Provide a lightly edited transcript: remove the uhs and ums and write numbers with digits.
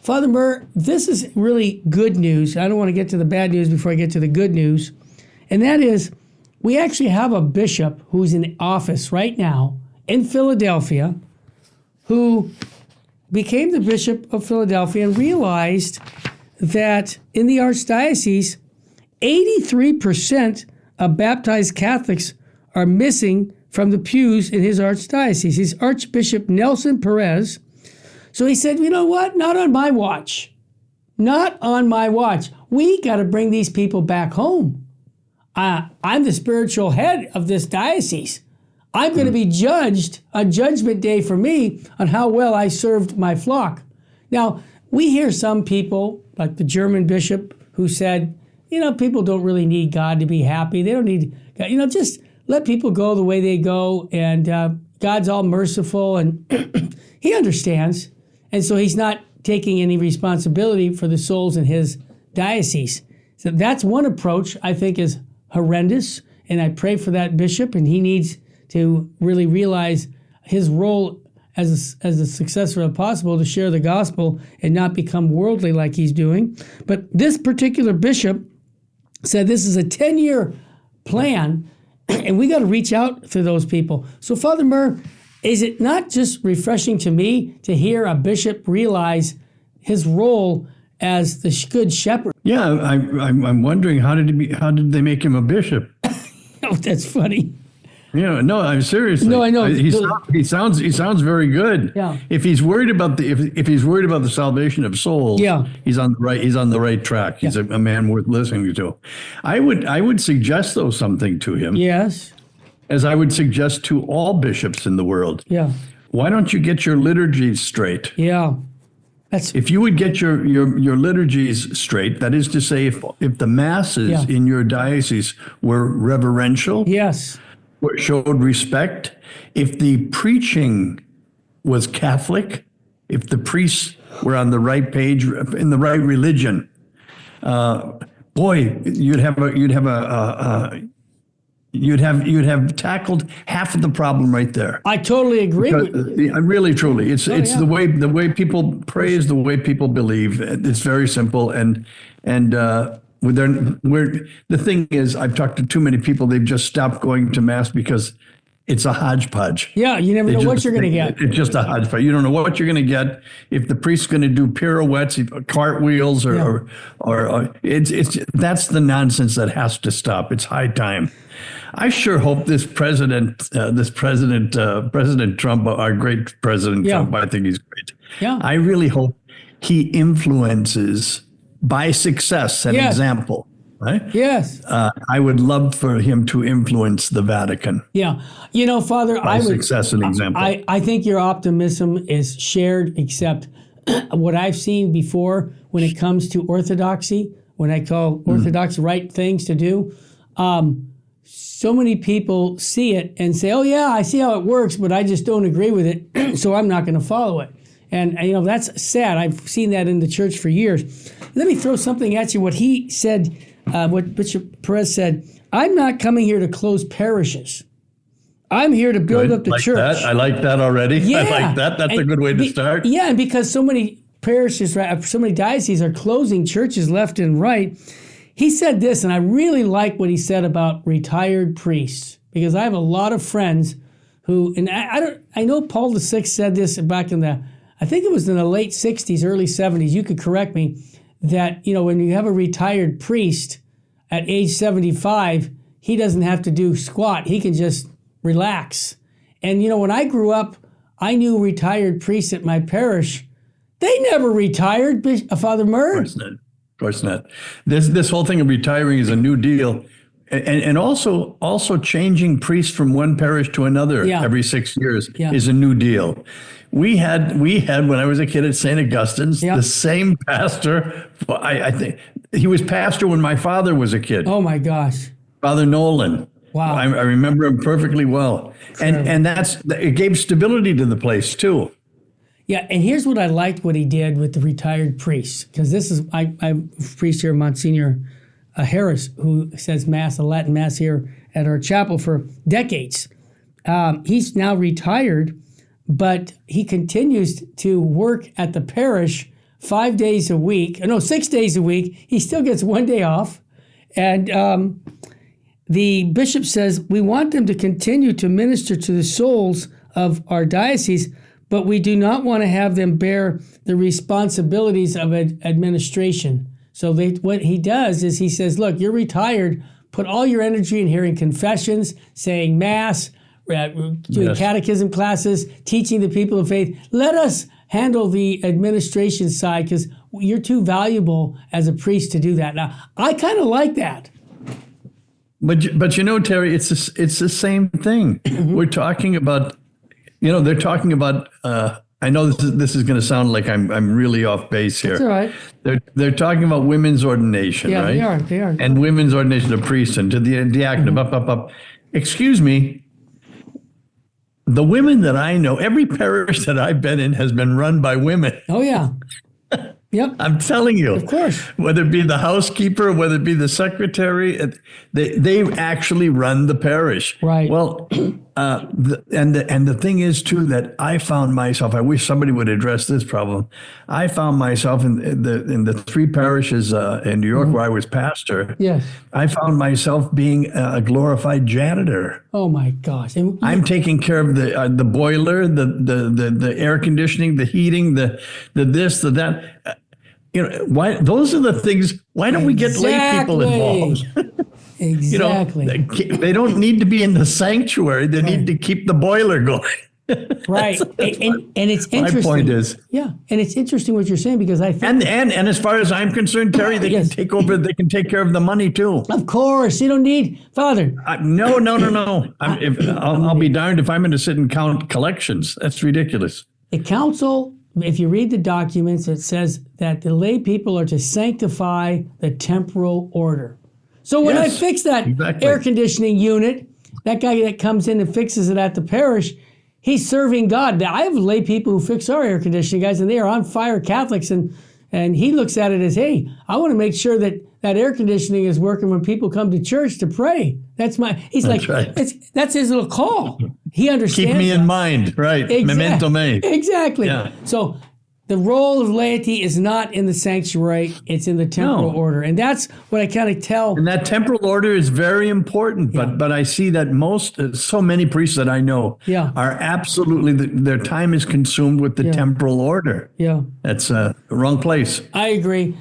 Father Murr, this is really good news. I don't want to get to the bad news before I get to the good news. And that is, we actually have a bishop who's in office right now in Philadelphia who became the Bishop of Philadelphia and realized that in the Archdiocese, 83% of baptized Catholics are missing from the pews in his Archdiocese. He's Archbishop Nelson Perez. So he said, you know what? Not on my watch. Not on my watch. We got to bring these people back home. I'm the spiritual head of this diocese. I'm going to be judged on Judgment Day for me on how well I served my flock. Now, we hear some people, like the German bishop, who said, people don't really need God to be happy. They don't need God. Just let people go the way they go, and God's all merciful, and he understands. And so he's not taking any responsibility for the souls in his diocese. So that's one approach I think is horrendous, and I pray for that bishop, and he needs to really realize his role as a successor of apostle to share the gospel and not become worldly like he's doing. But this particular bishop said this is a 10-year plan, and we got to reach out to those people. So, Father Murr, is it not just refreshing to me to hear a bishop realize his role as the good shepherd? Yeah, I'm wondering how did they make him a bishop? Oh, that's funny. No, I'm seriously. No, I know. He sounds very good. Yeah. If he's worried about if he's worried about the salvation of souls, yeah, he's on the right track. He's a man worth listening to. I would suggest though something to him. Yes. As I would suggest to all bishops in the world. Yeah. Why don't you get your liturgies straight? Yeah. If you would get your liturgies straight, that is to say, if the masses in your diocese were reverential, yes, showed respect, if the preaching was Catholic, if the priests were on the right page in the right religion, you'd have tackled half of the problem right there. I totally agree with you. Really, truly, it's the way people praise, the way people believe. It's very simple, and the thing is, I've talked to too many people. They've just stopped going to mass because it's a hodgepodge. Yeah, you never know what you're going to get. It's just a hodgepodge. You don't know what you're going to get if the priest's going to do pirouettes, cartwheels, or it's that's the nonsense that has to stop. It's high time. I sure hope President Trump, our great President Trump, I think he's great. Yeah. I really hope he influences by success an example, right? Yes. I would love for him to influence the Vatican. Yeah. Father, success and example. I think your optimism is shared, except what I've seen before when it comes to orthodoxy, when I call orthodox right things to do. So many people see it and say, oh, yeah, I see how it works, but I just don't agree with it, so I'm not going to follow it. And, that's sad. I've seen that in the church for years. Let me throw something at you. What he said, what Bishop Perez said, I'm not coming here to close parishes. I'm here to build up the church. I like that already. Yeah. I like that. That's a good way to start. Yeah, and because so many parishes, so many dioceses are closing churches left and right, he said this, and I really like what he said about retired priests, because I have a lot of friends who, and I know Paul VI said this back in I think it was in the late 60s, early 70s, you could correct me, that, when you have a retired priest at age 75, he doesn't have to do squat. He can just relax. And, when I grew up, I knew retired priests at my parish. They never retired, Father Murr. Of course not. This whole thing of retiring is a new deal. And also changing priests from one parish to another every 6 years is a new deal. We had when I was a kid at St. Augustine's, the same pastor. I think he was pastor when my father was a kid. Oh my gosh, Father Nolan. Wow, I remember him perfectly well, and it gave stability to the place too. Yeah, and here's what I liked what he did with the retired priests, because this is I priest here, Monsignor Harris, who says Mass, a Latin Mass here at our chapel for decades. He's now retired, but he continues to work at the parish 5 days a week. No, 6 days a week. He still gets 1 day off. And the bishop says, we want them to continue to minister to the souls of our diocese, but we do not want to have them bear the responsibilities of administration. So what he does is he says, look, you're retired. Put all your energy in hearing confessions, saying mass, doing catechism classes, teaching the people of faith. Let us handle the administration side because you're too valuable as a priest to do that. Now, I kind of like that. But you know, Terry, it's the same thing. We're talking about, they're talking about. I know this is going to sound like I'm really off base here. That's all right. They're talking about women's ordination, right? Yeah, they are. And women's ordination to priest and to the diaconate. Excuse me. The women that I know, every parish that I've been in has been run by women. Oh yeah. Yep. I'm telling you. Of course. Whether it be the housekeeper, whether it be the secretary, they actually run the parish. Right. Well, the thing is too that I found myself. I wish somebody would address this problem. I found myself in the 3 parishes in New York where I was pastor. Yes. I found myself being a glorified janitor. Oh my gosh. And I'm taking care of the boiler, the air conditioning, the heating, the this, the that. Why? Those are the things. Why don't we get lay people involved? Exactly. They don't need to be in the sanctuary. They need to keep the boiler going. Right. And it's interesting. My point is. Yeah. And it's interesting what you're saying because I think. And as far as I'm concerned, Terry, they can take over. They can take care of the money too. Of course. You don't need, Father. No. I'll be darned if I'm going to sit and count collections. That's ridiculous. The council, if you read the documents, it says that the lay people are to sanctify the temporal order. So when I fix that air conditioning unit, that guy that comes in and fixes it at the parish, he's serving God. Now, I have lay people who fix our air conditioning, guys, and they are on fire Catholics, and he looks at it as, hey, I want to make sure that air conditioning is working when people come to church to pray. That's his little call. He understands. Keep me in mind, right? Memento me. Exactly. Yeah. So the role of laity is not in the sanctuary, it's in the temporal order. And that's what I kind of tell. And that temporal order is very important, but I see that so many priests that I know are absolutely, their time is consumed with the temporal order. Yeah. That's the wrong place. I agree.